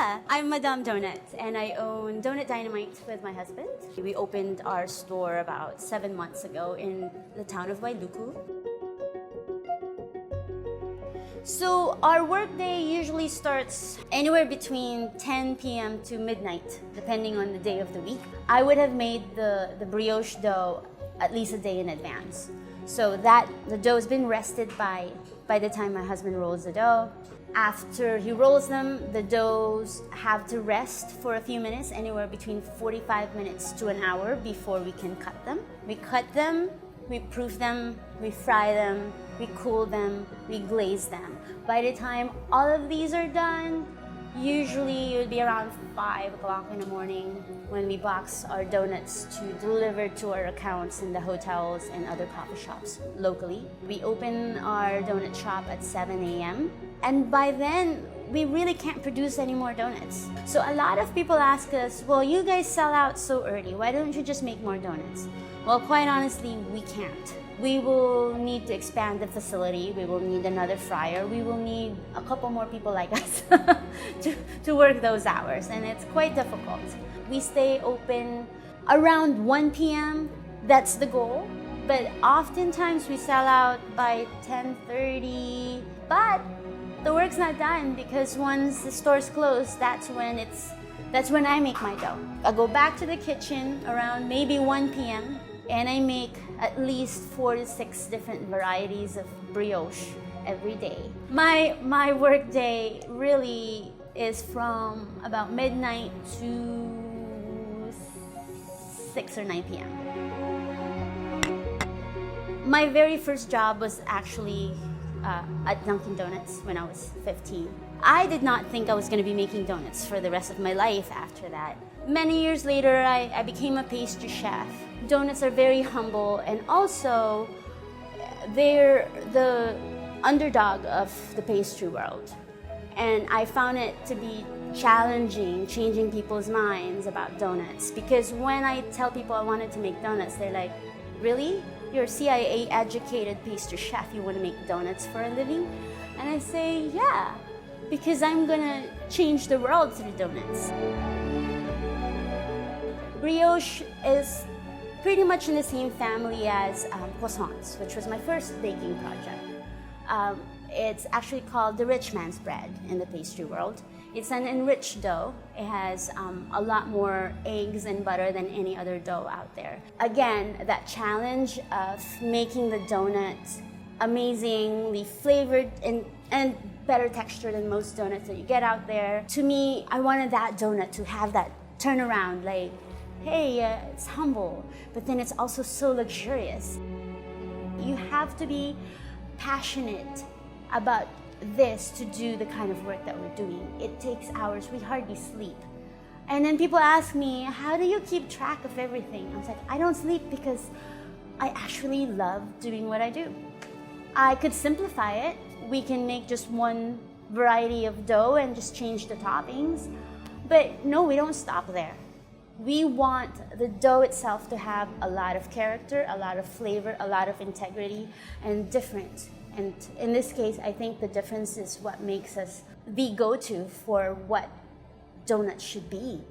Yeah, I'm Madame Donut, and I own Donut Dynamite with my husband. We opened our store about 7 months ago in the town of Wailuku. So our workday usually starts anywhere between 10 p.m. to midnight, depending on the day of the week. I would have made the brioche dough at least a day in advance. So that the dough has been rested by the time my husband rolls the dough. After he rolls them, the doughs have to rest for a few minutes, anywhere between 45 minutes to an hour before we can cut them. We cut them, we proof them, we fry them, we cool them, we glaze them. By the time all of these are done, usually it would be around 5 o'clock in the morning when we box our donuts to deliver to our accounts in the hotels and other coffee shops locally. We open our donut shop at 7 a.m. and by then, we really can't produce any more donuts. So a lot of people ask us, well, you guys sell out so early, why don't you just make more donuts? Well, quite honestly, we can't. We will need to expand the facility, we will need another fryer, we will need a couple more people like us to work those hours, and it's quite difficult. We stay open around 1 p.m., that's the goal, but oftentimes we sell out by 10:30, but the work's not done because once the store's closed, that's when I make my dough. I go back to the kitchen around maybe 1 p.m. and I make at least 4 to 6 different varieties of brioche every day. My work day really is from about midnight to 6 or 9 p.m. My very first job was actually at Dunkin' Donuts when I was 15. I did not think I was going to be making donuts for the rest of my life after that. Many years later, I became a pastry chef. Donuts are very humble, and also they're the underdog of the pastry world. And I found it to be challenging, changing people's minds about donuts, because when I tell people I wanted to make donuts, they're like, really? You're a CIA educated pastry chef, you want to make donuts for a living? And I say, yeah, because I'm gonna change the world through donuts. Brioche is pretty much in the same family as croissants, which was my first baking project. It's actually called the rich man's bread in the pastry world. It's an enriched dough. It has a lot more eggs and butter than any other dough out there. Again, that challenge of making the donut amazingly flavored and better texture than most donuts that you get out there. To me, I wanted that donut to have that turnaround, like, hey, it's humble, but then it's also so luxurious. You have to be passionate about this to do the kind of work that we're doing. It takes hours, we hardly sleep. And then people ask me, how do you keep track of everything? I was like, I don't sleep because I actually love doing what I do. I could simplify it. We can make just one variety of dough and just change the toppings. But no, we don't stop there. We want the dough itself to have a lot of character, a lot of flavor, a lot of integrity, and different. And in this case, I think the difference is what makes us the go-to for what donuts should be.